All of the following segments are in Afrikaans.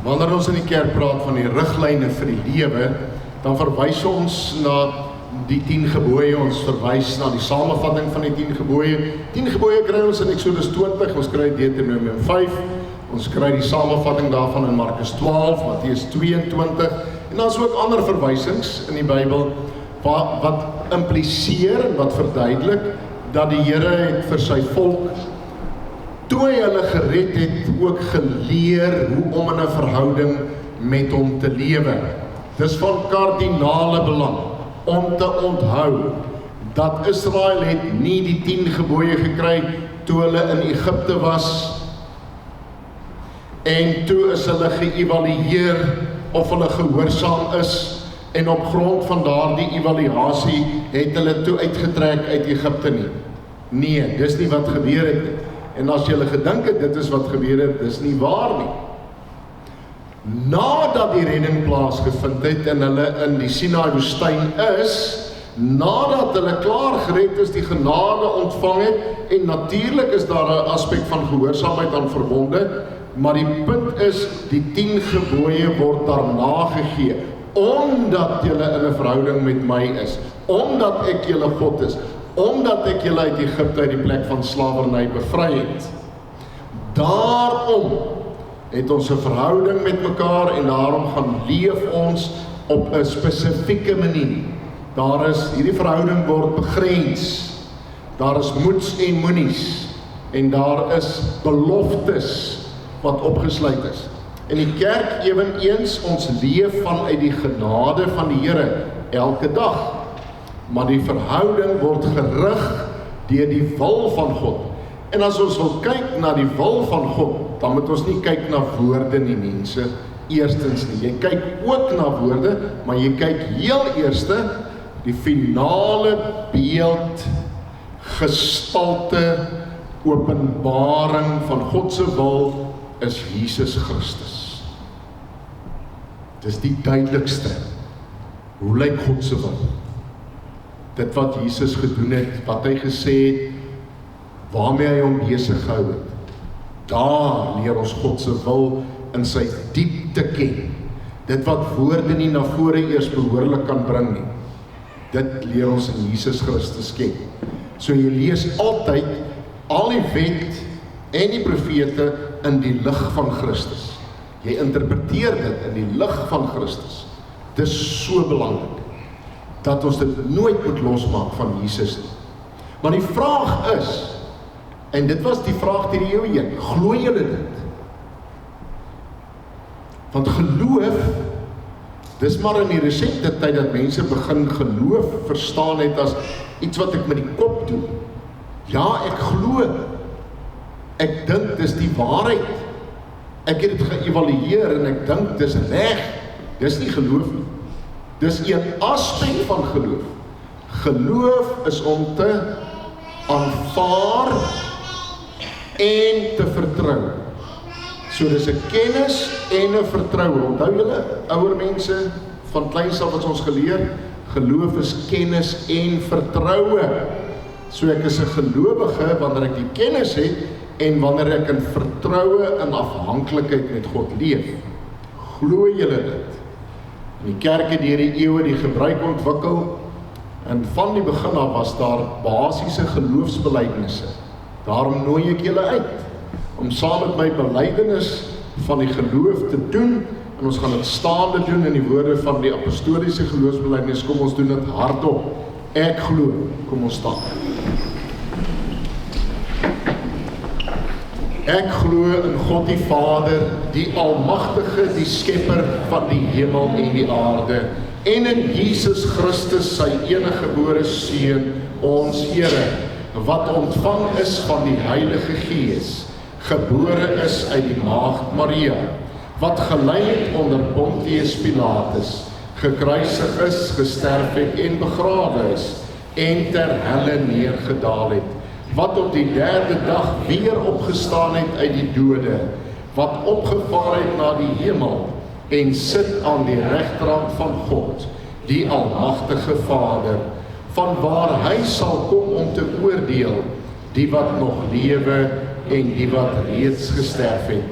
Wanneer ons in die kerk praat van die riglyne vir die lewe, dan verwys ons na die 10 gebooie, ons verwys na die samevatting van die 10 gebooie. 10 gebooie kry ons in Exodus 20, ons kry Deuteronomium 5, ons kry die samevatting daarvan in Markus 12, Matteus 22, en dan is ook ander verwysings in die Bybel, wat impliseer en wat verduidelik, dat die Here het vir sy volk, toe hy hulle gered het, ook geleer hoe om in 'n verhouding met hom te lewe. Dis van kardinale belang, om te onthou, dat Israel het nie die 10 gebooie gekry, toe hulle in Egipte was, en toe is hulle geëvalueer, of hulle gehoorsaam is, en op grond van daardie evaluasie, het hulle toe uitgetrek uit Egipte nie. Nee, dis nie wat gebeur het nie. En as julle gedink het, dit is wat gebeur het, dis nie waar nie. Nadat die redding plaasgevind het, en hulle in die Sinaï woestyn is, nadat hulle klaar gered is, die genade ontvang het, en natuurlik is daar 'n aspek van gehoorsaamheid aan verbonde, maar die punt is, die 10 gebooie word daarna gegee, omdat julle in 'n verhouding met my is, omdat ek julle God is, omdat ek julle uit Egipte uit die plek van slawerny bevry het. Daarom het ons 'n verhouding met mekaar, en daarom gaan leef ons op 'n spesifieke manier. Hierdie verhouding word begrens, daar is moeds en moenies, en daar is beloftes wat opgesluit is. In die kerk eweneens, ons leef vanuit die genade van die Here elke dag, maar die verhouding word gerig deur die wil van God. En as ons wil kyk na die wil van God, dan moet ons nie kyk na woorde nie, mense, eerstens nie. Jy kyk ook na woorde, maar jy kyk heel eerste die finale beeld, gestalte, openbaring van God se wil is Jesus Christus. Dis die duidelikste. Hoe lyk God se wil? Dit wat Jesus gedoen het, wat hy gesê het, waarmee hy hom besig gehou het. Daar leer ons God se wil in sy diepte ken. Dit wat woorde nie na vore eers behoorlik kan bring nie. Dit leer ons in Jesus Christus ken. So jy lees altyd al die wet en die profete in die lig van Christus. Jy interpreteer dit in die lig van Christus. Dit is so belangrik, dat ons dit nooit moet losmaak van Jesus nie. Maar die vraag is, en dit was die vraag deur die eeue heen, glo julle dit? Want geloof, dis maar in die resente tyd dat mense begin geloof verstaan het as iets wat ek met die kop doen. Ja, ek glo. Ek dink dis die waarheid. Ek het dit geëvalueer en ek dink dis reg. Dis nie geloof nie. Dis een aspek van geloof. Geloof is om te aanvaar en te vertrou. So dis 'n kennis en 'n vertroue. Onthou julle, ouer mense van kleins af wat ons geleer, geloof is kennis en vertroue. So ek is 'n gelowige wanneer ek die kennis het en wanneer ek in vertroue en afhanklikheid met God leef. Glo julle dit? In die kerk het deur die eeue die gebruik ontwikkel, en van die begin af was daar basiese geloofsbelydenisse. Daarom nooi ek julle uit om saam met my belydenis van die geloof te doen, en ons gaan dit staande doen in die woorde van die apostoliese geloofsbelydenis. Kom ons doen dit hardop. Ek glo. Kom ons staan. Ek glo in God die Vader, die Almagtige, die Skepper van die hemel en die aarde, en in Jesus Christus, sy eniggebore Seun, ons Here, wat ontvang is van die Heilige Gees, gebore is uit die Maagd Maria, wat gelei het onder Pontius Pilatus, gekruisig is, gesterf het en begrawe is, en ter helle neergedaal het, wat op die 3de dag weer opgestaan het uit die dode, wat opgevaar het na die hemel, en sit aan die regterhand van God, die Almagtige Vader, van waar hy sal kom om te oordeel, die wat nog lewe en die wat reeds gesterf het,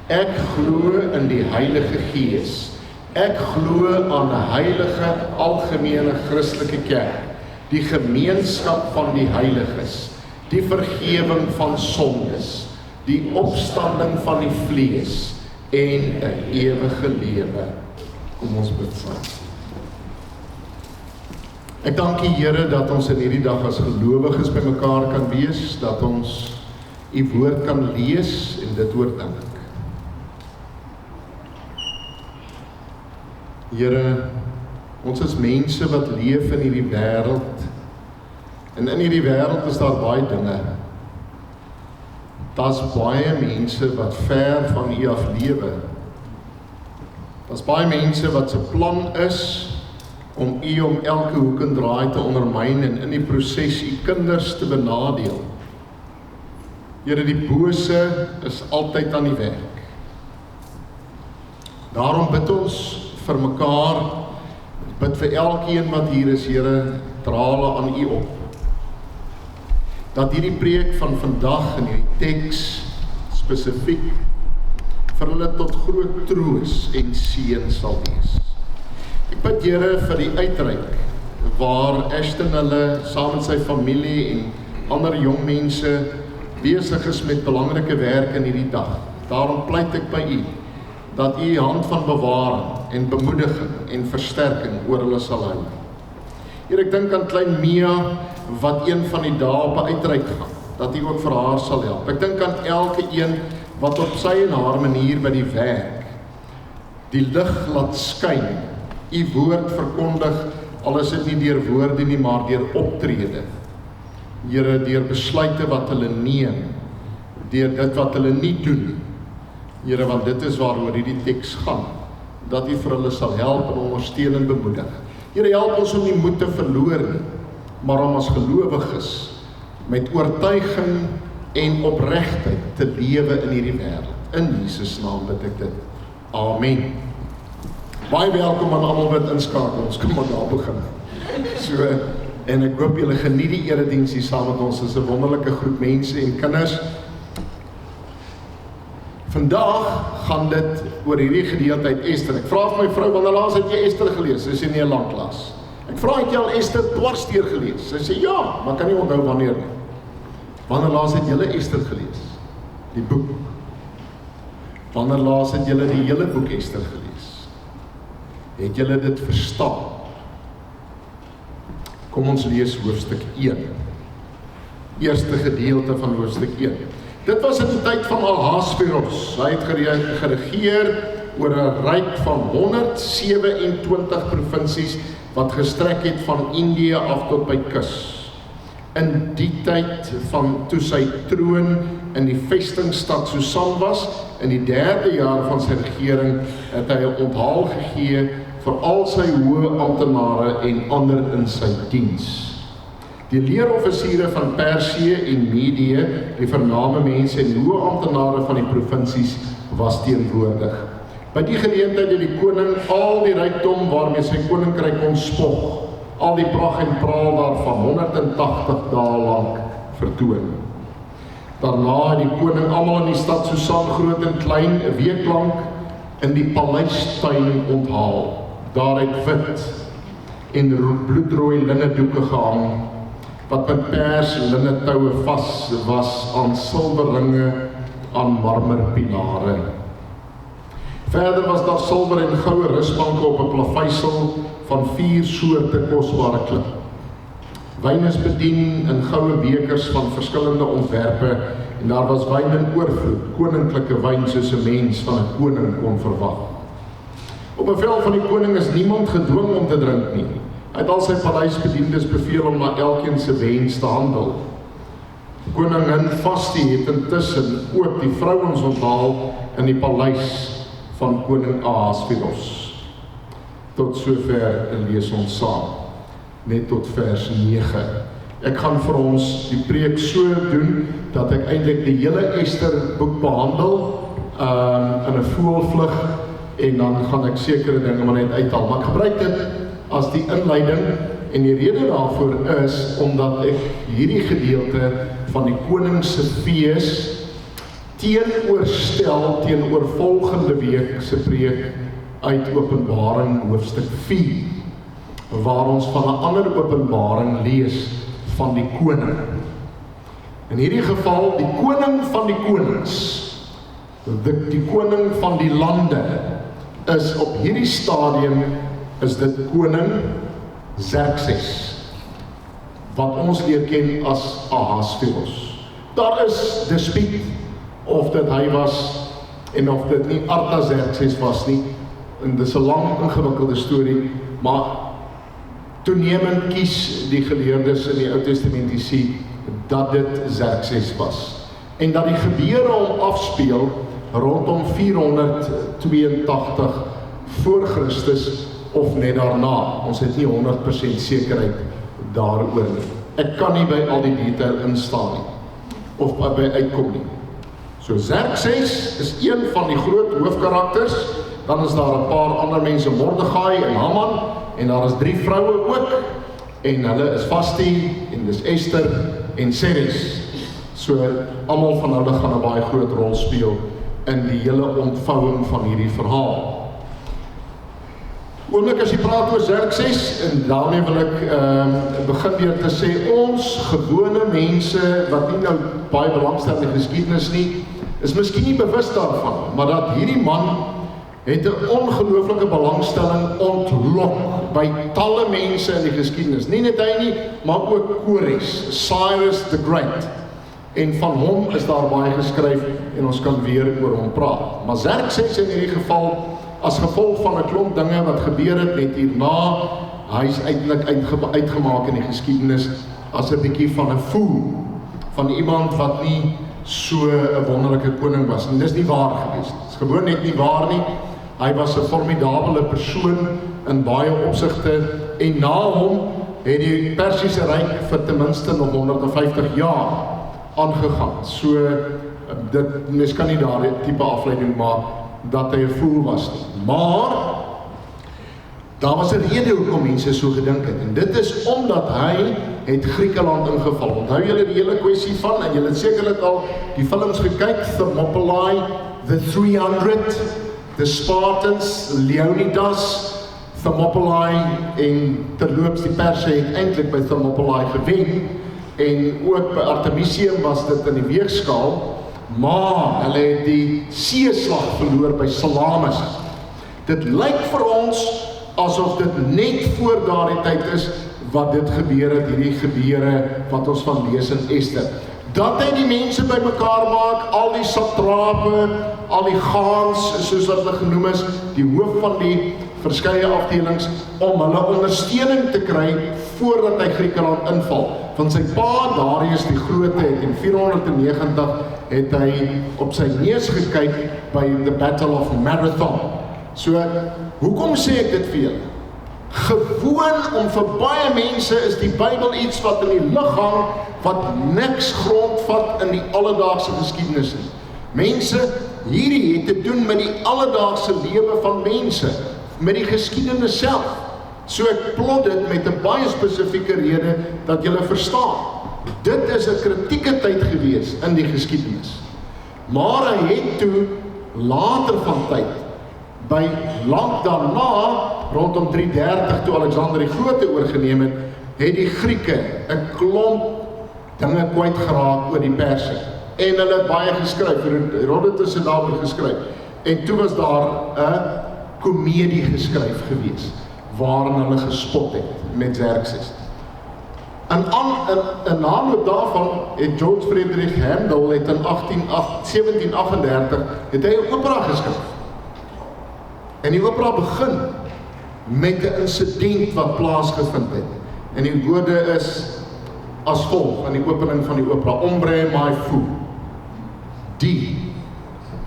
Ek glo in die Heilige Gees. Ek glo aan 'n heilige, algemene Christelike kerk, die gemeenskap van die heiliges, die vergewing van sondes, die opstanding van die vlees en 'n ewige lewe. Kom ons bid saam. Ek dank U Here dat ons in hierdie dag as gelowiges by mekaar kan wees, dat ons U woord kan lees en dit oordink. Here, ons is mense wat leef in hierdie wêreld, en in hierdie wêreld is daar baie dinge. Daar's baie mense wat ver van U af lewe. Daar's baie mense wat se plan is om U om elke hoek en draai te ondermyn en in die proses U kinders te benadeel. Here, die bose is altyd aan die werk. Daarom bid ons vir mekaar, bid vir elkeen wat hier is, Here, dra hulle aan U op. Dat hierdie preek van vandag in hierdie teks spesifiek vir hulle tot groot troos en seën sal wees. Ek bid Here vir die uitreik waar Ashton hulle saam met sy familie en ander jong mense besig is met belangrike werk in hierdie dag. Daarom pleit ek by U dat U hand van bewaring en bemoediging en versterking oor hulle sal hou. Hier, ek dink aan klein Mia wat een van die dae op 'n uitreik gaan, dat U ook vir haar sal help. Ek dink aan elke een wat op sy en haar manier by die werk die lig laat skyn, U woord verkondig, al is dit nie deur woorde nie, maar deur optrede. Here, deur besluite wat hulle neem, deur dit wat hulle nie doen. Here, want dit is waaroor hierdie teks gaan, dat U vir hulle sal help en ondersteun en bemoedig. Here, help ons om nie moed te verloor nie, maar om as gelowiges met oortuiging en opregtheid te lewe in hierdie wêreld. In Jesus naam bid ek dit. Amen. Baie welkom aan almal wat inskakel. Ons kom maar daar begin. So, en ek hoop julle geniet die erediens hier saam met ons. Dit is 'n wonderlike groep mense en kinders. Vandag gaan dit oor hierdie gedeelte uit Ester. Ek vra vir my vrou, wanneer laas het jy Ester gelees? Sy sê nee, lanklaas. Ek vra, het jy al Ester dwarsdeur gelees? Sy sê ja, maar kan nie onthou wanneer nie. Wanneer laas het julle Ester gelees? Die boek. Wanneer laas het julle die hele boek Ester gelees? Het julle dit verstaan? Kom ons lees hoofstuk 1. Eerste gedeelte van hoofstuk 1. Dit was in die tyd van Ahasveros. Hy het geregeer oor 'n ryk van 127 provinsies wat gestrek het van Indië af tot by kus. In die tyd van toe sy troon in die vestingstad Susan was, in die 3de jaar van sy regering, het hy 'n onthaal gegee vir al sy hoë amptenare en ander in sy diens. Die leeroffisiere van Persië en Medië, die vername mense en hoë amptenare van die provinsies, was teenwoordig. By die geleentheid het die koning al die rykdom waarmee sy koninkryk kon spog, al die pragt en praal daarvan 180 dae lank vertoon. Daarna het die koning almal in die stad Susan, groot en klein, 'n week lank in die paleistuin onthaal. Daar het wit en bloedrooi linnedoeke gehang, wat met pers linne toue vas was aan silwerringe aan marmerpilare. Verder was daar silwer en goue rusbanke op 'n plaveisel van 4 soorte kosbare klip. Wyn is bedien in goue bekers van verskillende ontwerpe en daar was wyn in oorvloed, koninklike wyn soos 'n mens van 'n koning kon verwag. Op bevel van die koning is niemand gedwing om te drink nie. Hy het al sy paleisbediendes beveel om na elkeen se wens te handel. Koningin Vashti het intussen ook die vrouens onthaal in die paleis van koning Ahasveros. Tot sover lees ons saam, net tot vers 9. Ek gaan vir ons die preek so doen, dat ek eintlik die hele Ester boek behandel, in 'n voelvlug, en dan gaan ek sekere dinge maar net uithaal. Maar ek gebruik dit as die inleiding, en die rede daarvoor is, omdat ek hierdie gedeelte van die koning se fees teenoor teenoor volgende week se preek uit Openbaring hoofstuk 4, waar ons van 'n ander openbaring lees van die koning. In hierdie geval die koning van die konings, die koning van die lande, is op hierdie stadium is dit koning Xerxes, wat ons leer ken as Ahasveros. Daar is dispuut of dit hy was en of dit nie Artaxerxes was nie, en dit is 'n lang ingewikkelde storie, maar toenemend kies die geleerdes in die Ou Testamentiese dat dit Xerxes was, en dat die gebeure hom afspeel rondom 482 voor Christus of net daarna. Ons het nie 100% sekerheid daaroor nie. Ek kan nie by al die detail instaan nie, of by uitkom nie. So Xerxes is een van die groot hoofkarakters, dan is daar 'n paar ander mense, Mordegai en Haman, en daar is 3 vroue ook, en hulle is Vasti, en dis Esther en Ceres. So, almal van hulle gaan 'n baie groot rol speel in die hele ontvouing van hierdie verhaal. Oomblik as jy praat oor Xerxes, en daarmee wil ek begin weer te sê, ons gewone mense, wat nie nou baie belangstel in die geskiedenis nie, is miskien nie bewus daarvan, maar dat hierdie man het 'n ongelooflike belangstelling ontlok by talle mense in die geskiedenis. Nie net hy nie, maar ook Kores, Cyrus the Great. En van hom is daar baie geskryf en ons kan weer oor hom praat. Maar Xerxes in hierdie geval, as gevolg van 'n klomp dinge wat gebeur het net hierna, hy is eintlik uitgemaak in die geskiedenis as 'n bietjie van 'n fool, van iemand wat nie so 'n wonderlike koning was. En dis nie waar gewees. Dit is gewoon net nie waar nie. Hy was 'n formidabele persoon in baie opsigte, en na hom het die Persiese Ryk vir ten minste nog 150 jaar aangegaan. So, mens kan nie daar tipe afleiding maak dat hy 'n fool was nie. Maar daar was 'n rede hoekom mense so gedink het, en dit is omdat hy het Griekeland ingeval. Onthou julle die hele kwessie van, en julle het sekerlik al die films gekyk, Thermopylae, The 300, The Spartans, Leonidas, Thermopylae, en terloops die Perse het eintlik by Thermopylae gewen, en ook by Artemisium was dit in die weegskaal, maar hulle het die seeslag verloor by Salamis. Dit lyk vir ons asof dit net voor daardie tyd is wat dit gebeur het, hierdie gebeure wat ons van lees in Ester. Dat hy die mense bymekaar maak, al die satrape, al die gaans, soos wat hulle genoem is, die hoof van die verskeie afdelings, om hulle ondersteuning te kry voordat hy Griekeland inval. Van sy pa, Darius die Grote, het in 490 het hy op sy neus gekyk by the Battle of Marathon. So, hoekom sê ek dit vir julle? Gewoon om vir baie mense is die Bybel iets wat in die lug hang, wat niks grondvat in die alledaagse geskiedenis nie. Mense, hierdie het te doen met die alledaagse lewe van mense, met die geskiedenis self. So ek plot dit met 'n baie spesifieke rede dat julle verstaan. Dit is 'n kritieke tyd gewees in die geskiedenis. Maar hy het toe later van tyd, by lank daarna, rondom 330 toe Alexander die Grote oorgeneem het die Grieke 'n klomp dinge kwyt geraak oor die Perse. En hulle het baie geskryf, Herodotus het daaroor geskryf. En toe was daar 'n komedie geskryf gewees, waarin hulle gespot het met Xerxes. In aanloop daarvan het George Frederick Handel het in 1738 het hy 'n opera geskryf. En die opera begin met 'n insident wat plaasgevind het. En die woorde is as volg in die opening van die opera: Ombre mai fu, di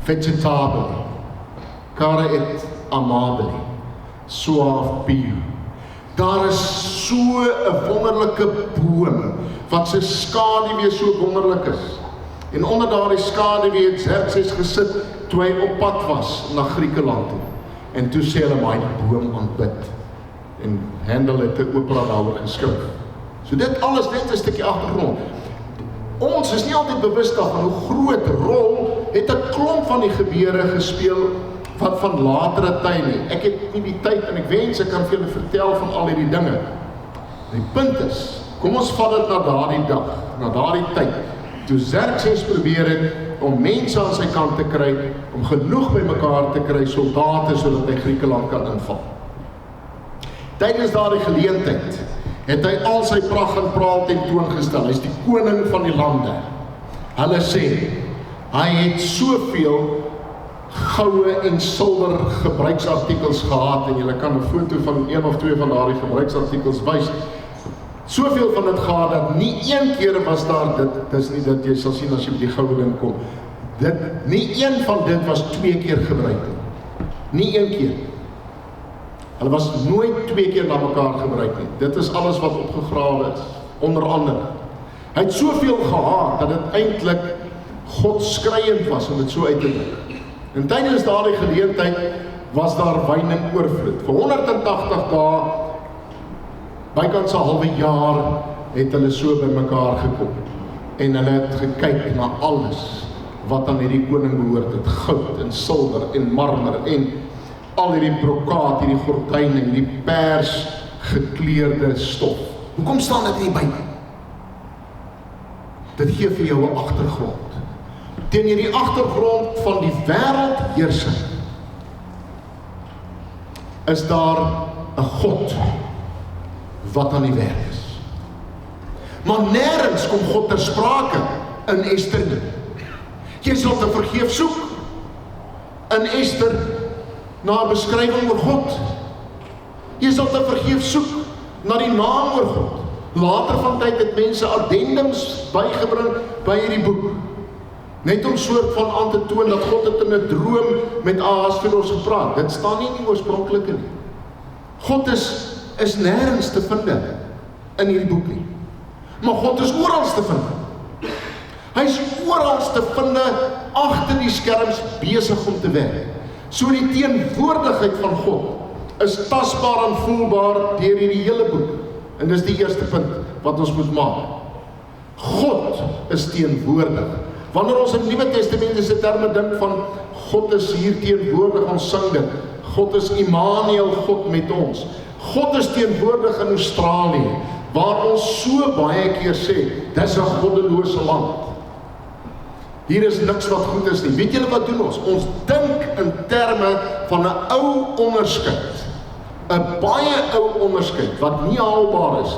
vegetabile, cara et amabile, suave piu. Daar is so 'n wonderlike boom, wat sy skaduwee so wonderlik is. En onder daardie skaduwee het Xerxes gesit, toe hy op pad was na Griekeland toe. En toe sê hulle, maar hy die boom aanbid. En Handel het 'n opera daaroor geskryf. So dit alles net 'n stukkie agtergrond. Ons is nie altyd bewus daarvan hoe groot rol het 'n klomp van die gebeure gespeel wat van latere tye nie. Ek het nie die tyd en ek wens ek kan vir julle vertel van al hierdie dinge. Die punt is, kom ons vat dit na daardie dag, na daardie tyd, toe Xerxes probeer het om mense aan sy kant te kry, om genoeg by mekaar te kry, soldate, sodat hy Griekeland kan inval. Tydens daardie geleentheid het hy al sy pragt en praal tentoongestel. Hy is die koning van die lande. Hulle sê, hy het soveel goue en silwer gebruiksartikels gehad, en julle kan 'n foto van een of twee van daardie gebruiksartikels wys. Soveel van dit gehad dat nie een keer was daar dis nie dat jy sal sien as jy by die goue ding kom. Nie een van dit was 2 keer gebruik nie. Nie een keer. Hulle was nooit 2 keer na mekaar gebruik nie. Dit is alles wat opgegrawe is, onder andere. Hy het soveel gehad dat dit eintlik godskreiend was om dit so uit te druk. En tydens daardie geleentheid was daar wyn in oorvloed. Vir 180 dae, bykans 'n halwe jaar, het hulle so by mekaar gekom. En hulle het gekyk na alles wat aan hierdie koning behoort het. Goud en silwer en marmer en al hierdie brokaat, hierdie gordyne, hierdie pers gekleurde stof. Hoekom staan dit in die Bybel? Dit gee vir jou 'n agtergrond. Teen hierdie agtergrond van die wêreldheersing is daar 'n God wat aan die werk is. Maar nêrens kom God ter sprake in Ester nie. Jy sal te vergeef soek in Ester na 'n beskrywing oor God. Jy sal te vergeef soek na die naam oor God. Later van tyd het mense addendums bygebring by hierdie boek. Net om soort van aan te toon dat God het in 'n droom met Ahasveros gepraat. Dit staan nie in die oorspronklike nie. God is nêrens te vind in hierdie boek nie. Maar God is oral te vind. Hy is oral te vind agter die skerms besig om te werk. So die teenwoordigheid van God is tasbaar en voelbaar deur hierdie hele boek. En dis die eerste punt wat ons moet maak. God is teenwoordig. Wanneer ons in Nuwe Testamentiese terme dink van God is hier teenwoordig, ons sing dit. God is Immanuel, God met ons. God is teenwoordig in Australië, waar ons so baie keer sê, dis 'n goddelose land. Hier is niks wat goed is nie. Weet julle wat doen ons? Ons dink in terme van 'n ou onderskeid. 'n baie ou onderskeid, wat nie haalbaar is,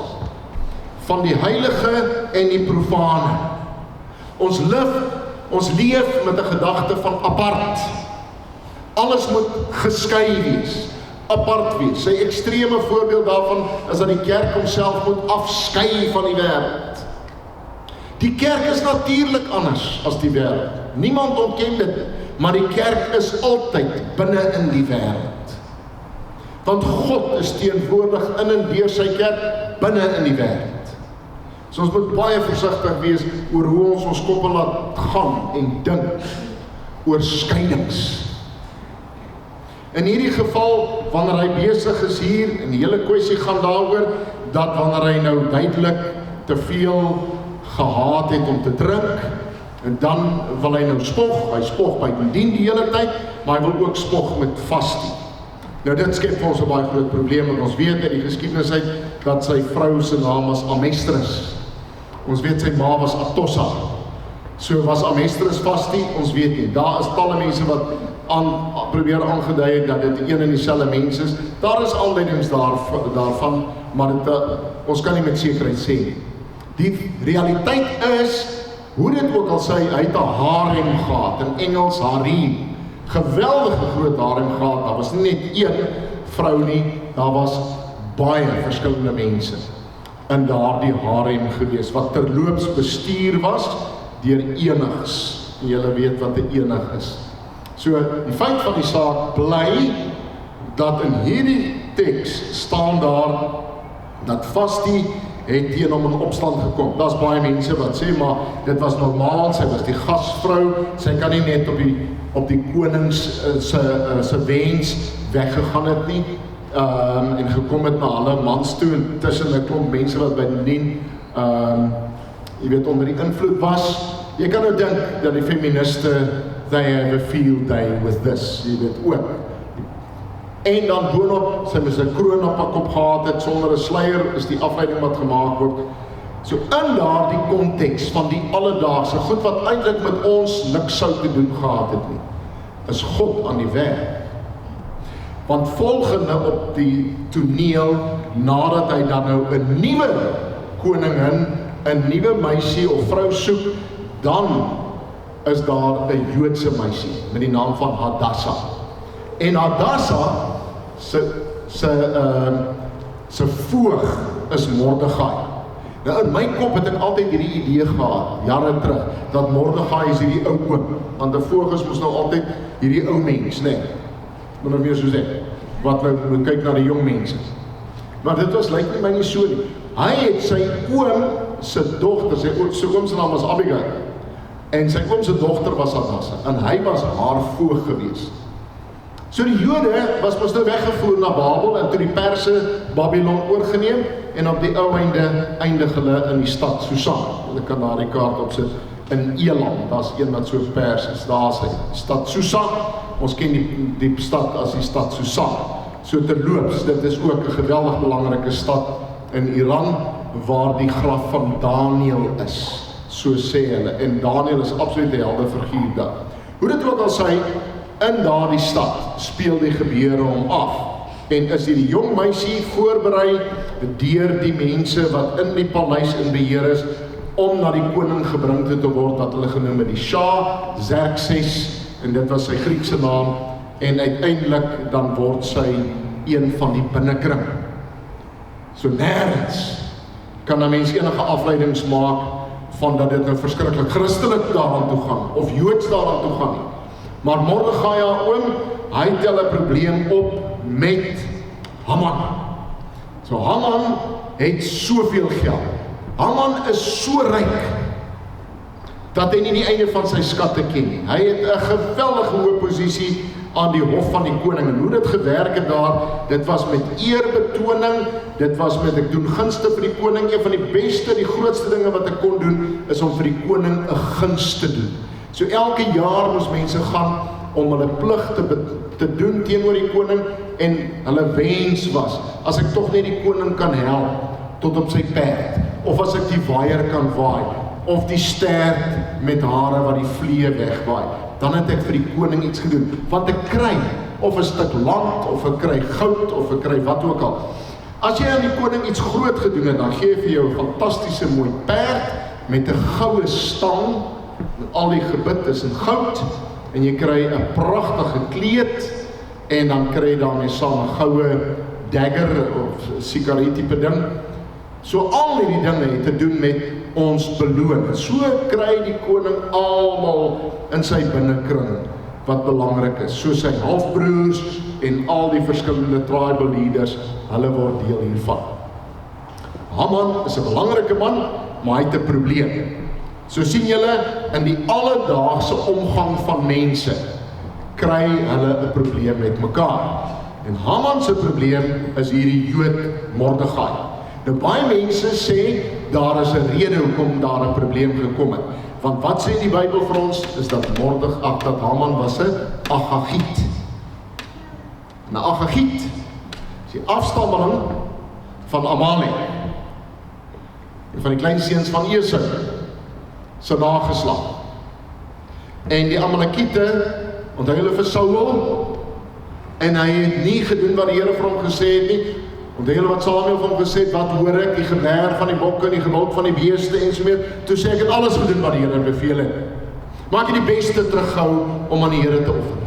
van die heilige en die profane. Ons leef met 'n gedagte van apart. Alles moet geskei wees, apart wees. Sy ekstreme voorbeeld daarvan is dat die kerk homself moet afskei van die wêreld. Die kerk is natuurlik anders as die wêreld. Niemand ontken dit, maar die kerk is altyd binne in die wêreld. Want God is teenwoordig in en deur sy kerk binne in die wêreld. So ons moet baie versigtig wees oor hoe ons koppe laat gaan en dink oor skeidings. In hierdie geval, wanneer hy besig is hier, en die hele kwessie gaan daaroor, dat wanneer hy nou duidelik te veel gehaat het om te drink, en dan wil hy nou spog, hy spog by die dien die hele tyd, maar hy wil ook spog met vastie. Nou dit skep vir ons 'n baie groot probleem, want ons weet uit die geskiedenis uit, dat sy vrou se naam was Amestris. Ons weet sy ma was Atossa. So was Amestris vastie, ons weet nie. Daar is talle mense wat probeer aangedui het dat dit een en dieselfde mens is. Daar is aanduidings daarvan, maar ons kan nie met sekerheid sê nie. Die realiteit is, hoe dit ook al sê, hy het 'n harem gehad, in Engels harem. Geweldige groot harem gehad, daar was nie net een vrou nie, daar was baie verskillende mense in daardie harem gewees, wat terloops bestuur was deur enigs. En julle weet wat 'n enig is. So, die feit van die saak bly, dat in hierdie teks staan daar, dat Vastie het teen hom in opstand gekom. Daar's baie mense wat sê, maar dit was normaal, sy was die gasvrou, sy kan nie net op die konings se wens weggegaan het nie, en gekom het na hulle mans toe, en tussen 'n klomp mense wat by die dien, jy weet, onder die invloed was. Jy kan nou dink dat die feministe they have a field day with this, jy weet ook. En dan boonop, sy moes 'n kroon op haar kop gehad het, sonder 'n sluier, is die afleiding wat gemaak word. So in daardie konteks van die alledaagse, goed wat eintlik met ons niks sou te doen gehad het nie, is God aan die werk. Want volgende op die toneel, nadat hy dan nou 'n nuwe koningin, 'n nuwe meisie of vrou soek, dan is daar 'n Joodse meisie met die naam van Hadassa. En Hadassa se voog is Mordegai. Nou in my kop het ek altyd hierdie idee gehad, jare terug, dat Mordegai is hierdie ou oom, want 'n voog is mos nou altyd hierdie ou mens, né? Moet nou weer so sê, wat nou moet kyk na die jong mense. Maar dit was lyk nie my nie so nie. Hy het sy oom se dogter, sy oom se naam was Abigail, en sy oom se dogter was Hadassa, en hy was haar voog gewees. So die Jode was mos nou weggevoer na Babel, en toe die Perse Babylon oorgeneem, en op die ou einde eindig hulle in die stad Susan. Hulle kan daar die kaart opsit, in Elam, daar is een wat so Pers is, daar is hy, stad Susan, ons ken die stad as die stad Susan. So terloops, dit is ook 'n geweldig belangrike stad in Iran, waar die graf van Daniel is, so sê hulle, en Daniel is absoluut 'n heldefiguur daar. Hoe dit ook al sê, in daardie stad speel die gebeure hom af, en is hierdie jong meisie voorberei deur die mense wat in die paleis in beheer is, om na die koning gebring te word, wat hulle genoem het die Shah, Xerxes, en dit was sy Griekse naam, en uiteindelik dan word sy een van die binnekring. So nêrens kan 'n mens enige afleidings maak van dat dit nou verskriklik Christelik daaraan toe gaan, of Joods daaraan toe gaan nie. Maar Mordegai oom, hy tel 'n probleem op met Haman. So Haman het soveel geld. Haman is so ryk, dat hy nie die einde van sy skatte ken nie. Hy het 'n geweldige hoë posisie aan die hof van die koning, en hoe dit gewerk het daar, dit was met eerbetoning, dit was met ek doen gunste vir die koning. Een van die beste, die grootste dinge wat ek kon doen, is om vir die koning 'n gunst te doen. So elke jaar moes mense gaan om hulle plig te doen teenoor die koning, en hulle wens was, as ek tog net die koning kan help, tot op sy perd, of as ek die waaier kan waai, of die stert met hare wat die vliee wegwaai, dan het ek vir die koning iets gedoen, want ek kry, of 'n stuk land, of ek kry goud, of ek kry wat ook al. As jy aan die koning iets groot gedoen het, dan gee hy vir jou 'n fantastiese mooi perd, met 'n goue stang, met al die gebit is in goud, en jy kry 'n pragtige kleed, en dan kry jy daarmee saam 'n goue dagger, of sikarie tipe ding. So al hierdie dinge het te doen met ons beloon. So kry die koning almal in sy binnekring wat belangrik is. So sy halfbroers en al die verskillende tribal leaders, hulle word deel hiervan. Haman is 'n belangrike man, maar hy het 'n probleem. So sien julle, in die alledaagse omgang van mense, kry hulle 'n probleem met mekaar. En Haman se probleem is hierdie Jood Mordegai. Nou baie mense sê, daar is 'n rede hoekom daar 'n probleem gekom het. Want wat sê die Bybel vir ons, is dat dat Haman was 'n Agagiet. Nou Agagiet is die afstammeling van Amalek, van die kleinseuns van Esau se nageslag. En die Amalekiete, onthou hulle vir Saul, en hy het nie gedoen wat die Here vir hom gesê het nie. Onthou julle wat Samuel van hom gesê het, wat hoor ek, die gewer van die bokke en die geweld van die beeste en so meer. Toe sê ek het alles gedoen wat die Here beveel het. Maar ek het die beste teruggehou om aan die Here te offer.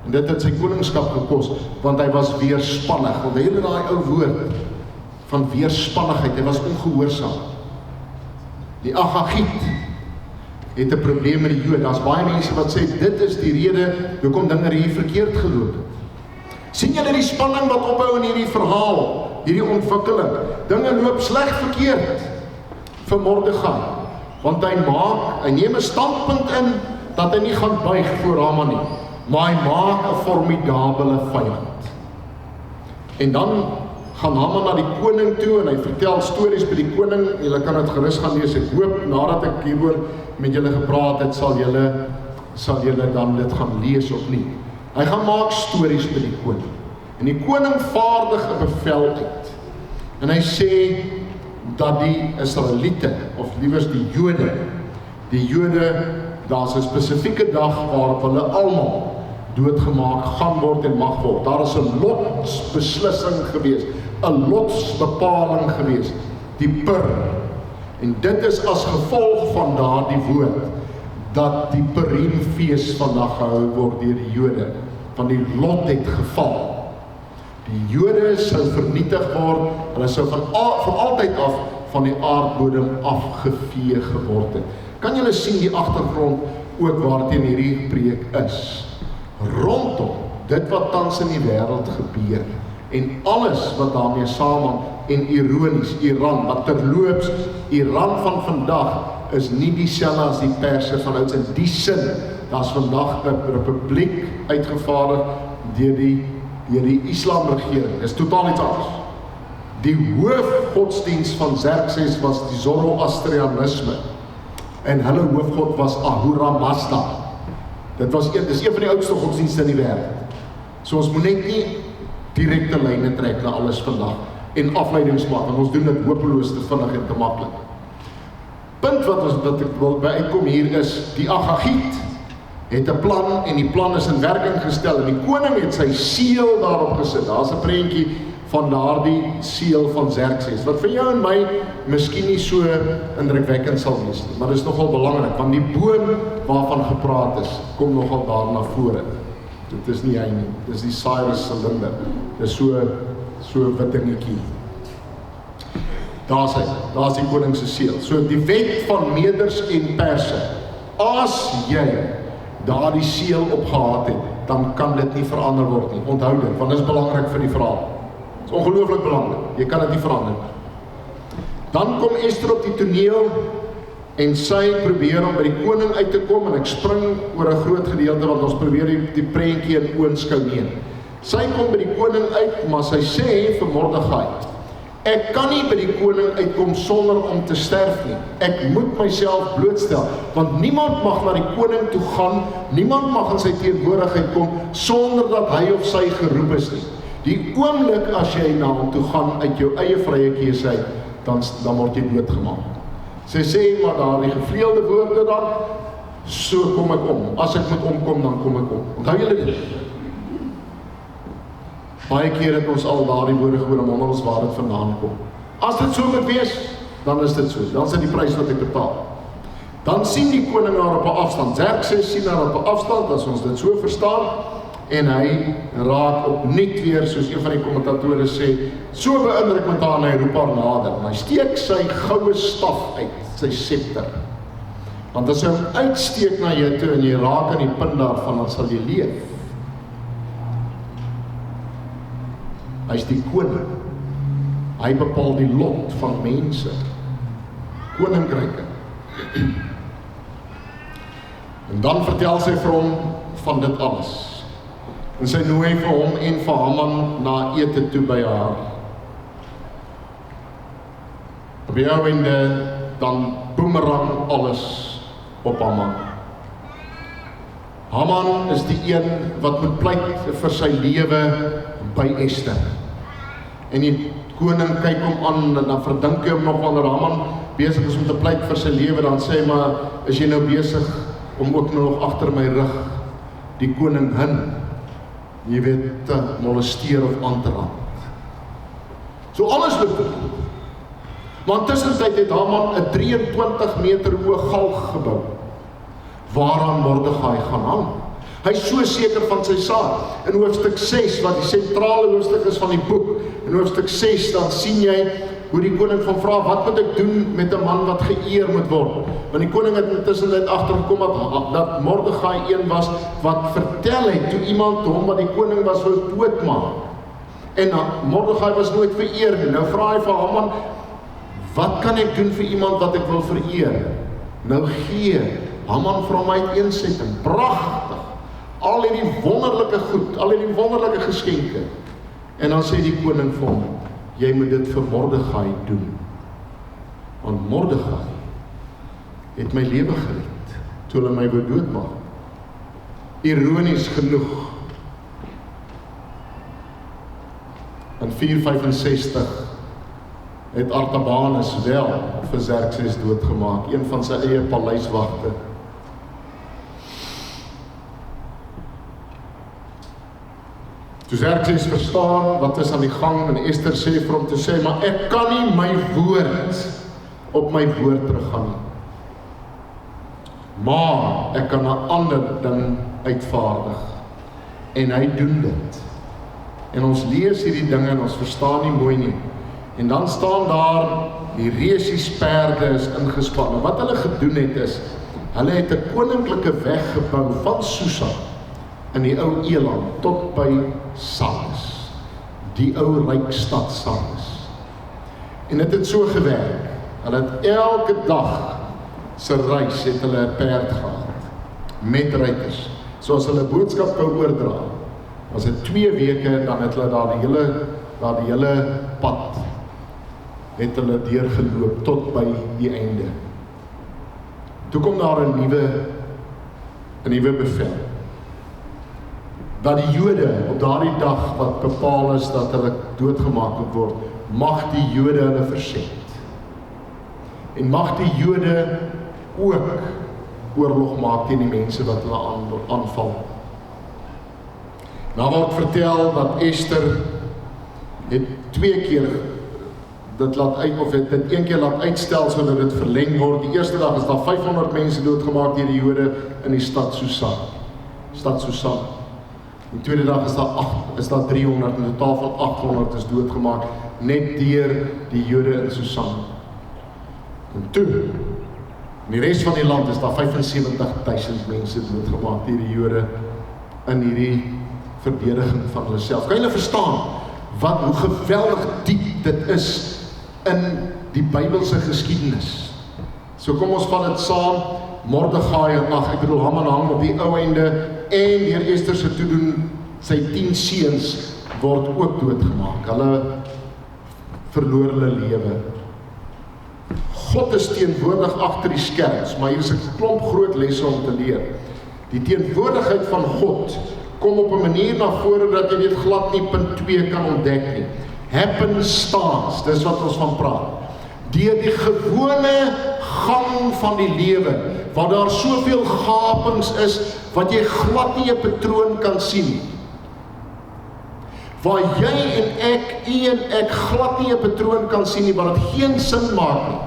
En dit het sy koningskap gekos, want hy was weerspannig. Onthou julle daai ou woord van weerspannigheid, hy was ongehoorsaam. Die Agagiet het 'n probleem met die Jood. Daar's baie mense wat sê, dit is die rede hoekom dinge hier verkeerd geloop het. Sien julle die spanning wat ophou in hierdie verhaal, hierdie ontwikkeling? Dinge loop sleg verkeerd vir Mordegai, want hy neem 'n standpunt in, dat hy nie gaan buig voor Haman nie, maar hy maak 'n formidabele vyand. En dan gaan Haman na die koning toe, en hy vertel stories by die koning. Julle kan dit gerus gaan lees. Ek hoop, nadat ek hieroor met julle gepraat het, sal julle sal julle dan dit gaan lees of nie. Hy gaan maak stories by die koning. En die koning vaardig 'n bevel uit. En hy sê dat die Israeliete, of liewers die Jode, daar's 'n spesifieke dag waarop hulle almal doodgemaak gaan word en mag word. Daar is 'n lotsbeslissing gewees, 'n lotsbepaling gewees, die Pur. En dit is as gevolg van daardie woord, dat die Purimfees vandag gehou word deur die Jode, want die lot het geval. Die Jode sou vernietig word, hulle sou van altyd af van die aardbodem afgevee geword het. Kan julle sien die agtergrond ook waarteen hierdie preek is? Rondom dit wat tans in die wêreld gebeur, en alles wat daarmee saamhang, en ironies, Iran, wat terloops, Iran van vandag is nie dieselfde as die Perse van ouds in die sin. Daar's vandag 'n republiek uitgevaardig deur die Islamregering. Dis totaal iets anders. Die hoofgodsdienst van Xerxes was die Zoroastrianisme. En hulle hoofgod was Ahura Mazda. Dis een van die oudste godsdienste in die wêreld. So ons moet net nie direkte lyne trek na alles vandag en afleidings maak, want ons doen dit hopeloos te vinnig en te maklik. Punt wat ek wil by uitkom hier is, die Agagiet het 'n plan en die plan is in werking gestel en die koning het sy seël daarop gesit. Daar's 'n prentjie van daardie seël van Xerxes, wat vir jou en my miskien nie so indrukwekkend sal wees nie, maar dit is nogal belangrik, want die boom waarvan gepraat is, kom nogal daar na vore. Dit is nie hy nie, dit is die Cyrus Cylinder. Dit is so wit dingetjie. Daar's die koning se seël. So die wet van Meders en Perse. As jy daardie seël opgehad het, dan kan dit nie verander word nie. Onthou dit, want dit is belangrik vir die verhaal. Dit is ongelooflik belangrik. Jy kan dit nie verander nie. Dan kom Ester op die toneel en sy probeer om by die koning uit te kom, en ek spring oor 'n groot gedeelte want ons probeer die prentjie in oënskou neem. Sy kom by die koning uit, maar sy sê vir Mordegai, ek kan nie by die koning uitkom sonder om te sterf nie. Ek moet myself blootstel, want niemand mag na die koning toe gaan, niemand mag in sy teenwoordigheid kom sonder dat hy of sy geroep is nie. Die oomblik as jy na hom toe gaan uit jou eie vrye keuse uit, dan word jy doodgemaak. Sy sê maar daar die gevleelde woorde dan, so kom ek om. As ek moet omkom, dan kom ek om. Onthou julle dit? Baie keer het ons al daardie woorde gehoor om ons waar dit vandaan kom. As dit so moet wees, dan is dit so. Dan is dit die prys wat ek betaal. Dan sien die koning haar op 'n afstand. Xerxes sien haar op 'n afstand, as ons dit so verstaan, en hy raak opnuut weer, soos een van die kommentatore sê, so beïndruk met haar, en hy roep haar nader. En hy steek sy goue staf uit, sy scepter. Want as hy hom uitsteek na jou toe en jy raak aan die punt daarvan, dan sal jy leef. Hy is die koning. Hy bepaal die lot van mense. Koninkryke. En dan vertel sy vir hom van dit alles. En sy nooi vir hom en vir Haman na ete toe by haar. Op die einde dan boemerang alles op Haman. Haman is die een wat moet pleit vir sy lewe by Ester. En die koning kyk hom aan, en dan verdink hy hom nog wanneer Haman besig is om te pleit vir sy lewe, dan sê hy, maar is jy nou besig om ook nog agter my rug die koning hin, jy weet, te molesteer of aan te rand. So alles loop goed. Maar intussentyd het Haman 'n 23 meter hoë galg gebou, waaraan Mordegai gaan hang. Hy is so seker van sy saak. In hoofstuk 6, wat die sentrale hoofstuk is van die boek, in hoofstuk 6, dan sien jy hoe die koning van vra, wat moet ek doen met 'n man wat geëer moet word? Want die koning het intussen dit agtergekom dat Mordegai een was wat vertel het toe iemand hom wat die koning was wou doodmaak. En Mordegai was nooit vereer nie. Nou vra hy vir Haman, wat kan ek doen vir iemand wat ek wil vereer? Nou gee Haman vir hom uiteensetting, pragtig. Al hierdie wonderlike goed, al hierdie wonderlike geskenke. En dan sê die koning vir hom, jy moet dit vir Mordegai doen. Want Mordegai het my lewe gered, toe hulle my wou doodmaak. ironies genoeg, in 465 het Artabanus wel vir Xerxes doodgemaak, een van sy eie paleiswagte. Toe Xerxes verstaan wat is aan die gang, en Ester sê vir hom te sê, maar ek kan nie my woord op my woord teruggaan nie. Maar ek kan 'n ander ding uitvaardig. En hy doen dit. En ons lees hierdie dinge en ons verstaan nie mooi nie. En dan staan daar, die resies perde is ingespan. En wat hulle gedoen het is, hulle het 'n koninklike weg gebou van Susa in die ou Elam tot by Sardes, die ou ryk stad Sardes. En dit het so gewerk. Hulle het elke dag se reis het hulle 'n perd gehad met ruiters. So as hulle boodskap wou oordra, was dit 2 weke, dan het hulle daar die hele pad het hulle deurgeloop tot by die einde. Toe kom daar 'n nuwe bevel. Dat die Jode op daardie dag wat bepaal is dat hulle doodgemaak moet word, mag die Jode hulle verset. En mag die Jode ook oorlog maak teen die mense wat hulle aanval. Nou word vertel dat Ester het 2 keer dit laat uit, of het dit 1 keer laat uitstel sodat dit verleng word. Die eerste dag is daar 500 mense doodgemaak deur die Jode in die stad Susa. Die tweede dag is daar 300, in totaal van 800 is doodgemaak net deur die Jode in Susan. En toe, in die rest van die land is daar 75.000 mense doodgemaak deur die Jode in hierdie verdediging van hulle self. Kan julle verstaan hoe geweldig diep dit is in die Bybelse geskiedenis? So kom ons vat dit saam, Mordegai, Haman hang op die ou einde, en deur Ester se toedoen, sy 10 seuns word ook doodgemaak. Hulle verloor hulle lewe. God is teenwoordig agter die skerms, maar hier is 'n klomp groot lesse om te leer. Die teenwoordigheid van God kom op 'n manier na vore dat jy dit glad nie punt 2 kan ontdek nie. Happenstance, dis wat ons van praat. Deur die gewone gang van die lewe, waar daar soveel gapings is, wat jy glad nie 'n patroon kan sien nie. Waar jy en ek glad nie 'n patroon kan sien nie, waar dit geen sin maak nie,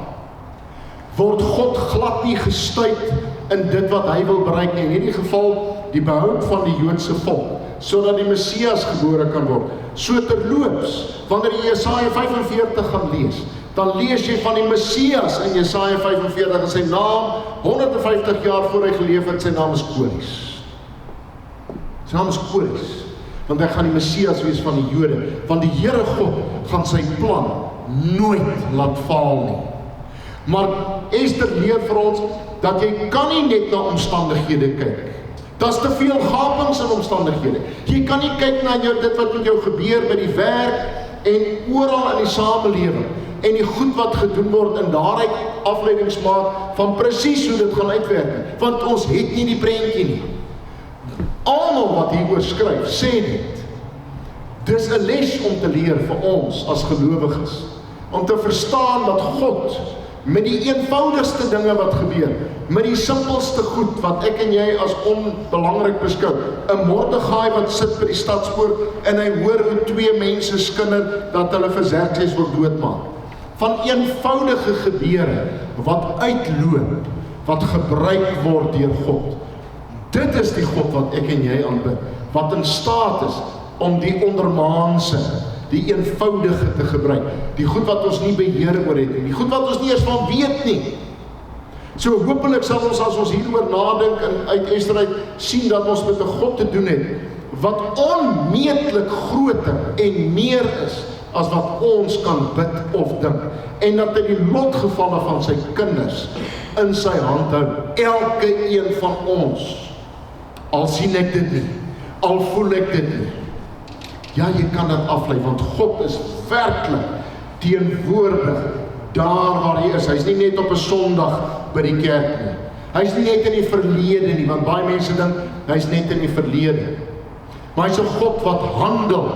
word God glad nie gestuit in dit wat hy wil bereik nie. In hierdie geval, die behoud van die Joodse volk, sodat die Messias gebore kan word. So terloops, wanneer jy Jesaja 45 gaan lees, dan lees jy van die Messias in Jesaja 45 en sy naam, 150 jaar voor hy geleef het, sy naam is Koris. Sy naam is Koris, want hy gaan die Messias wees van die Jode, want die Here God gaan sy plan nooit laat faal nie. Maar Ester leer vir ons, dat jy kan nie net na omstandighede kyk. Daar's te veel gapings in omstandighede. Jy kan nie kyk na dit wat met jou gebeur by die werk en oral in die samelewing en die goed wat gedoen word en daaruit afleidings maak van presies hoe dit gaan uitwerk, want ons het nie die prentjie nie. Almal wat hieroor skryf, sê dit. Dis 'n les om te leer vir ons as gelowiges, om te verstaan dat God met die eenvoudigste dinge wat gebeur, met die simpelste goed wat ek en jy as onbelangrik beskou, 'n Mordegai wat sit by die stadspoort en hy hoor hoe 2 mense skinder dat hulle vir Xerxes wil doodmaak. Van eenvoudige gebeure wat uitloop, wat gebruik word deur God. Dit is die God wat ek en jy aanbid, wat in staat is om die ondermaanse, die eenvoudige te gebruik, die goed wat ons nie beheer oor het nie, die goed wat ons nie eers van weet nie. So hopelik sal ons, as ons hieroor nadink en uit Ester uit sien dat ons met 'n God te doen het, wat onmeetlik groter en meer is as wat ons kan bid of dink, en dat hy die lotgevalle van sy kinders in sy hand hou, elke een van ons, al sien ek dit nie, al voel ek dit nie. Ja, jy kan dit aflei, want God is werklik teenwoordig daar waar hy is. Hy is nie net op 'n Sondag by die kerk nie. Hy's nie net in die verlede nie, want baie mense dink, hy's net in die verlede. Maar hy's 'n God wat handel.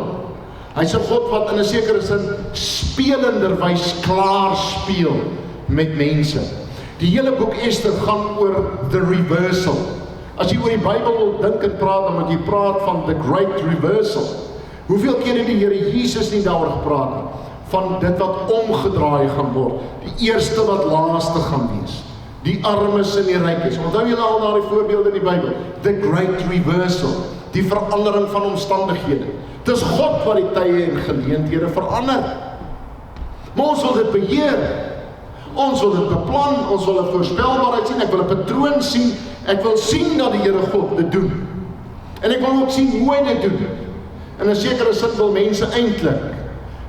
Hy's 'n God wat in 'n sekere sin spelenderwys klaar speel met mense. Die hele boek Ester gaan oor the reversal. As jy oor die Bybel wil dink en praat, dan moet jy praat van the great reversal. Hoeveel keer het die Here Jesus nie daaroor gepraat nie? Van dit wat omgedraai gaan word. Die eerste wat laaste gaan wees. Die armes en die rykes. Onthou julle al daardie voorbeelde in die Bybel? The great reversal. Die verandering van omstandighede. Dis God wat die tye en geleenthede verander. Maar ons wil dit beheer. Ons wil dit beplan, ons wil 'n voorspelbaarheid sien, ek wil 'n patroon sien, ek wil sien dat die Here God dit doen. En ek wil ook sien hoe hy dit doen. In 'n sekere sin wil mense eintlik,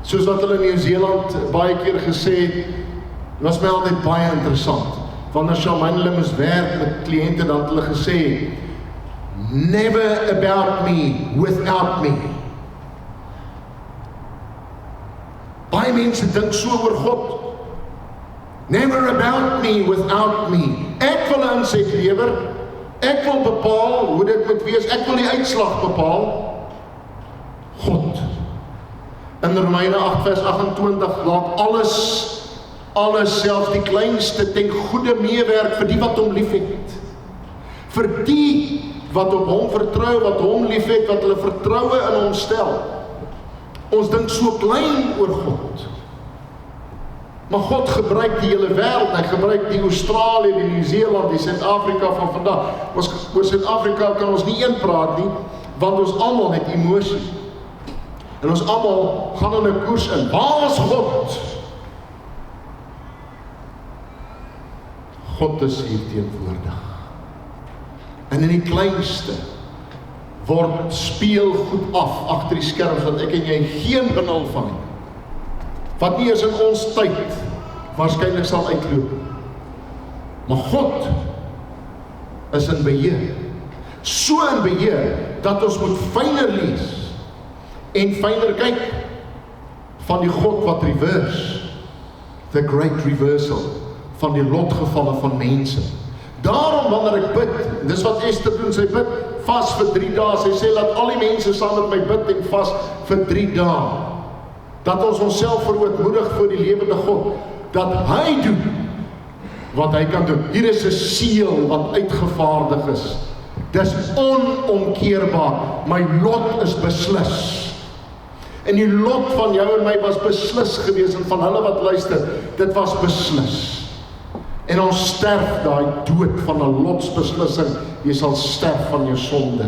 soos wat hulle in Nieu-Seeland baie keer gesê het, was my altyd baie interessant. Wanneer Charmaine moes werk met kliënte, dan het hulle gesê, never about me without me. Baie mense dink so oor God. Never about me without me. Ek wil 'n insig lewer. Ek wil bepaal hoe dit moet wees. Ek wil die uitslag bepaal. God. In Romeine 8 vers 28 laat alles selfs die kleinste ten goeie meewerk vir die wat hom liefhet. Vir die wat op hom vertrou, wat hom liefhet, wat hulle vertroue in hom stel. Ons dink so klein oor God. Maar God gebruik die hele wêreld, hy gebruik die Australië, die Nieu-Seeland, die Suid-Afrika van vandag. Oor Suid-Afrika kan ons nie een praat nie, want ons almal het emosie. En ons almal gaan in 'n koers in. Waar is God? God is hier teenwoordig. En in die kleinste speel goed af agter die skerms wat ek en jy geen benul van het. Wat nie eens in ons tyd waarskynlik sal uitloop. Maar God is in beheer. So in beheer, dat ons moet fyner lees en fyner kyk van die God wat reverse, the great reversal, van die lotgevalle van mense. Daarom wanneer ek bid, dis wat Ester doen, sy bid vas vir 3 dae, sy sê, laat al die mense saam met my bid en vas vir 3 dae, dat ons onsself verootmoedig voor die lewende God, dat hy doen wat hy kan doen. Hier is 'n seël wat uitgevaardig is. Dis onomkeerbaar. My lot is beslis. En die lot van jou en my was beslis gewees, en van hulle wat luister, dit was beslis. En ons sterf daai dood van 'n lotsbeslissing, jy sal sterf van jou sonde.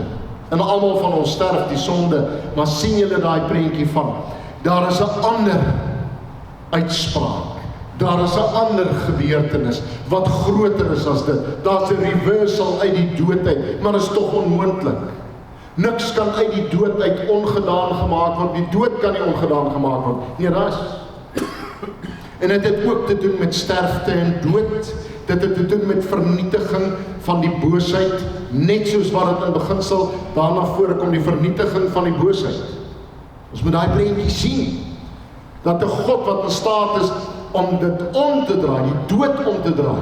En almal van ons sterf die sonde, maar sien julle daai prentjie van, daar is 'n ander uitspraak. Daar is 'n ander gebeurtenis wat groter is as dit. Daar's 'n reversal uit die dood uit, maar dit is tog onmoontlik. Niks kan uit die dood uit ongedaan gemaak word. Die dood kan nie ongedaan gemaak word. Nee, daar is. En dit het ook te doen met sterfte en dood. Dit het te doen met vernietiging van die boosheid, net soos wat dit in beginsel daarna voorkom, die vernietiging van die boosheid. Ons moet daai prentjie sien, dat 'n God wat in staat is om dit om te draai, die dood om te draai.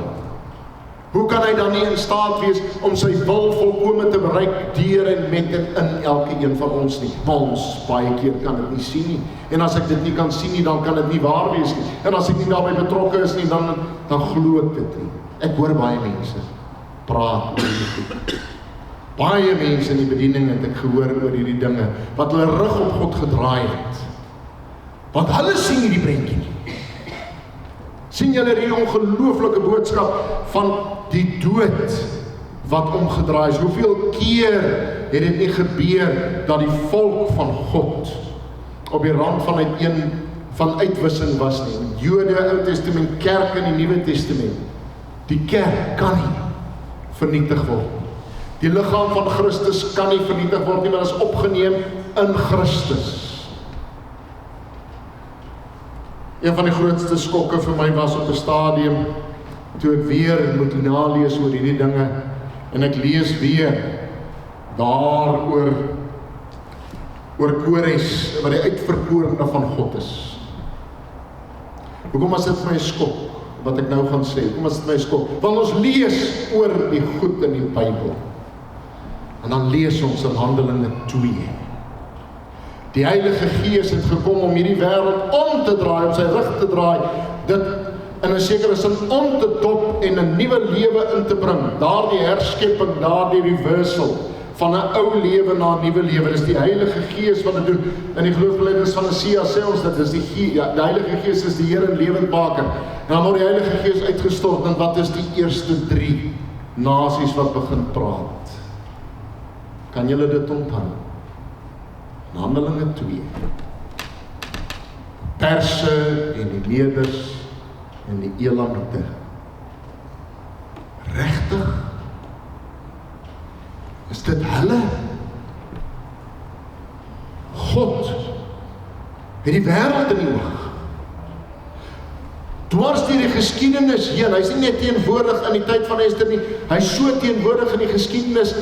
Hoe kan hy dan nie in staat wees om sy wil volkome te bereik deur en met en in elke een van ons nie? Maar ons baie keer kan dit nie sien nie. En as ek dit nie kan sien nie, dan kan dit nie waar wees nie. En as ek nie daarbey betrokke is nie, dan glo ek dit nie. Ek hoor baie mense praat oor dit. Baie mense in die bediening het ek gehoor oor hierdie dinge, wat hulle rug op God gedraai het. Want hulle sien hierdie prentjie nie. Sien julle hierdie ongelooflike boodskap van die dood wat omgedraai is? Hoeveel keer het dit nie gebeur dat die volk van God op die rand van uitwissing was nie? Jode, Ou Testament, kerk in die Nuwe Testament. Die kerk kan nie vernietig word. Die liggaam van Christus kan nie vernietig word nie, maar is opgeneem in Christus. Een van die grootste skokke vir my was op 'n stadium, toe ek weer moet nalees oor hierdie dinge, en ek lees weer daar oor Kores, wat die uitverkorene van God is. Hoekom was dit vir my 'n skok? wat ek nou gaan sê, kom as dit my skop, want ons lees oor die goed in die Bybel, en dan lees ons in Handelinge 2. Die Heilige Gees het gekom om hierdie wêreld om te draai, om sy rug te draai, dit in 'n sekere sin om te dop en 'n nuwe lewe in te bring, daardie herskepping, daardie reversal, van 'n ou lewe na 'n nuwe lewe. Dis die Heilige Gees wat dit doen. In die geloofsbelijdenis van Sia sê ons dat dis die Heilige Gees is die Here en lewendmaker. En dan word die Heilige Gees uitgestort, en wat is die eerste 3 nasies wat begin praat? Kan julle dit onthou? In Handelinge 2. Perse en die Meders en die Elamite. Regtig? Is dit hulle? God het die wêreld in die oog. Dwars deur die geskiedenis heen, hy is nie net teenwoordig in die tyd van Ester nie, hy is so teenwoordig in die geskiedenis,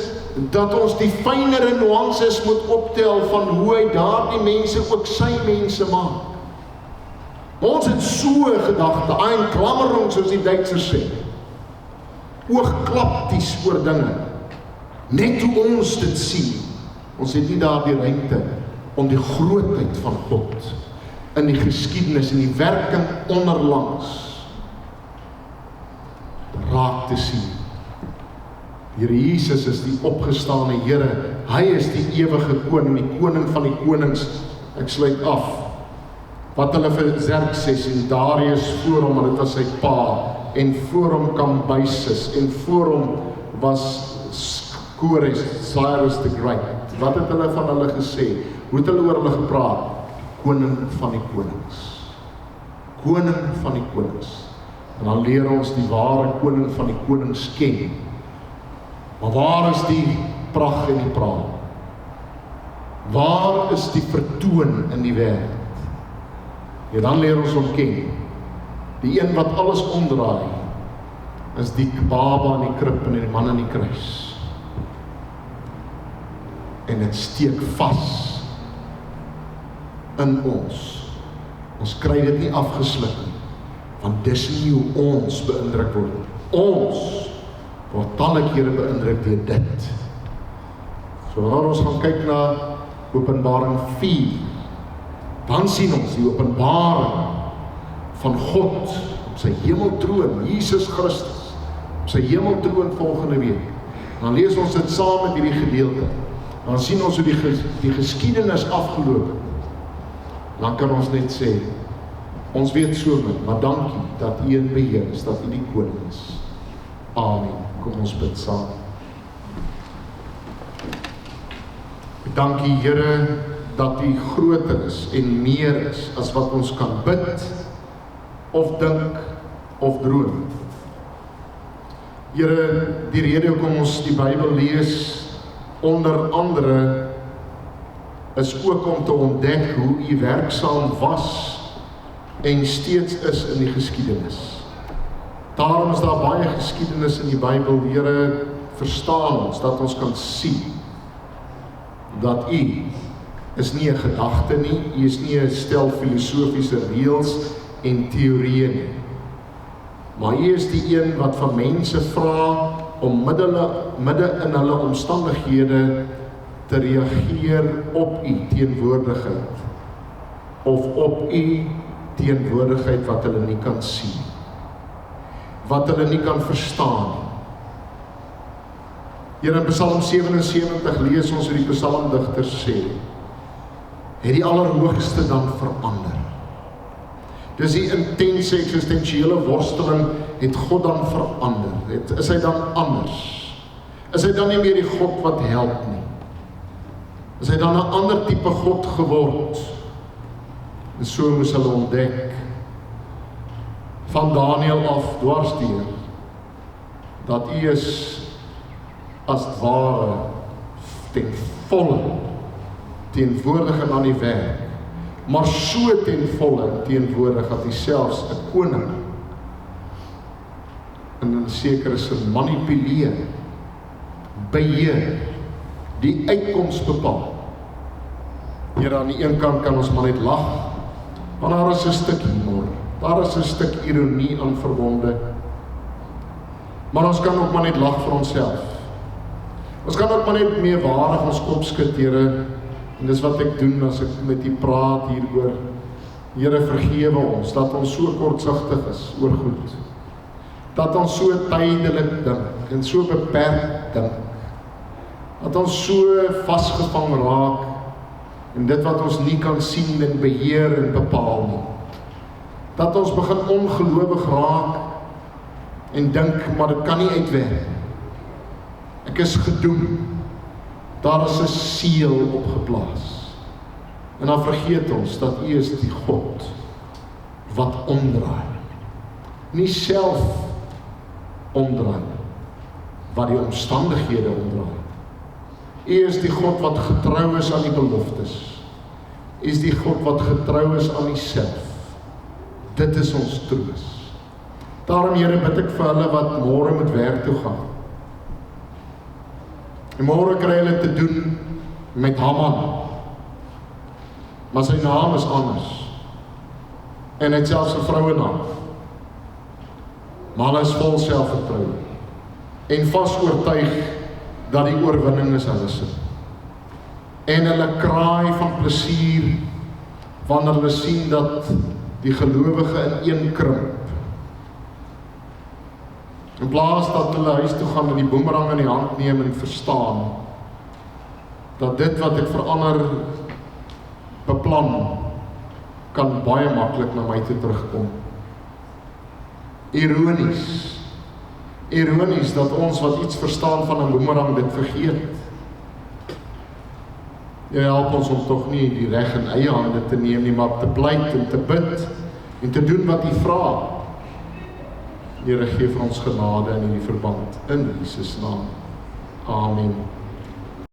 dat ons die fynere nuances moet optel van hoe hy daardie mense ook sy mense maak. Ons het so gedagte, Einklammerung soos die Duitsers sê, oogklapties oor dinge, net hoe ons dit sien. Ons het nie daardie ruimte om die grootheid van God in die geskiedenis en die werking onderlangs raak te sien. Here Jesus is die opgestane Here, hy is die ewige koning, die koning van die konings. Ek sluit af. Wat hulle vir Xerxes en Darius voor hom, en dit was sy pa, en voor hom Cambyses, en voor hom was Kores, Cyrus the Great. Wat het hulle van hulle gesê? Hoe het hulle oor hulle gepraat? Koning van die konings. Koning van die konings. En dan leer ons die ware koning van die konings ken. Maar waar is die pragt en die praal? Waar is die vertoon in die wêreld? Ja, dan leer ons hom ken. Die een wat alles omdraai, is die baba in die krib en die man in die kruis. En dit steek vas in ons. Ons kry dit nie afgesluk nie, want dis nie hoe ons beïndruk word. Ons word talle kere beïndruk deur dit. So wanneer ons gaan kyk na Openbaring 4, dan sien ons die openbaring van God op sy hemeltroon, Jesus Christus, op sy hemeltroon volgende week. Dan lees ons dit saam met hierdie gedeelte. Dan sien ons hoe die geskiedenis afgeloop het. Dan kan ons net sê, ons weet so min, maar dankie dat U in beheer is, dat U die koning is. Amen. Kom ons bid saam. Dankie Here, dat U groter is en meer is as wat ons kan bid, of dink, of droom. Here, die rede hoekom ons die Bybel lees, onder andere, is ook om te ontdek hoe U werksaam was en steeds is in die geskiedenis. Daarom is daar baie geskiedenis in die Bybel. Here, verstaan ons, dat ons kan sien, dat U is nie 'n gedagte nie, U is nie 'n stel filosofiese reëls en teorieë nie. Maar U is die een wat van mense vra om midde in hulle omstandighede te reageer op U teenwoordigheid, of op U teenwoordigheid wat hulle nie kan sien, wat hulle nie kan verstaan. Hier in Psalm 77 lees ons hoe die psalmdigter sê, het die Allerhoogste dan verander. Dis die intense eksistensiële worsteling, het God dan verander? Is hy dan anders? Is hy dan nie meer die God wat help nie? Is hy dan 'n ander tipe God geword? En so moes hulle ontdek, van Daniël af dwarsdeur, dat U is as ware ten volle teenwoordig aan die werk, maar so ten volle teenwoordig dat U selfs 'n koning in 'n sekere sin manipuleer, beheer, die uitkoms bepaal. Hier aan die een kant kan ons maar net lag, want daar is 'n stuk humor, Daar is 'n stuk ironie aan verbonde. Maar ons kan ook maar net lag vir onsself. Ons kan ook maar net meewarig ons kop skud, Here, en dis wat ek doen as ek met U praat hieroor. Here, vergewe ons, dat ons so kortsigtig is oor goed. Dat ons so tydelik dink, en so beperk dink. Dat ons so vasgevang raak, en dit wat ons nie kan sien en beheer en bepaal nie. Dat ons begin ongelowig raak, en dink, maar dit kan nie uitwerk. Ek is gedoem. Daar is 'n seël opgeplaas. En dan vergeet ons dat U is die God wat omdraai. Nie self omdraai, wat die omstandighede omdraai. U is die God wat getrou is aan die beloftes. U is die God wat getrou is aan Uself. Dit is ons troos. Daarom, Here, bid ek vir hulle wat môre moet werk toe gaan. En môre kry hulle te doen met Haman. Maar sy naam is anders. En hy het selfs 'n vrouenaam. Maar hulle is vol selfvertroue. En vas oortuig dat die oorwinning is hulle se. En hulle kraai van plesier wanneer hulle sien dat die gelowige ineenkrimp. In plaas dat hulle huis toe gaan en die boemerang in die hand neem en verstaan dat dit wat ek verander beplan kan baie maklik na my toe terugkom. Ironies dat ons wat iets verstaan van 'n boemerang dit vergeet. Jy help ons om tog nie die reg in eie hande te neem nie, maar te pleit en te bid en te doen wat U vra. Here, gee vir ons genade in hierdie verband, in Jesus naam. Amen.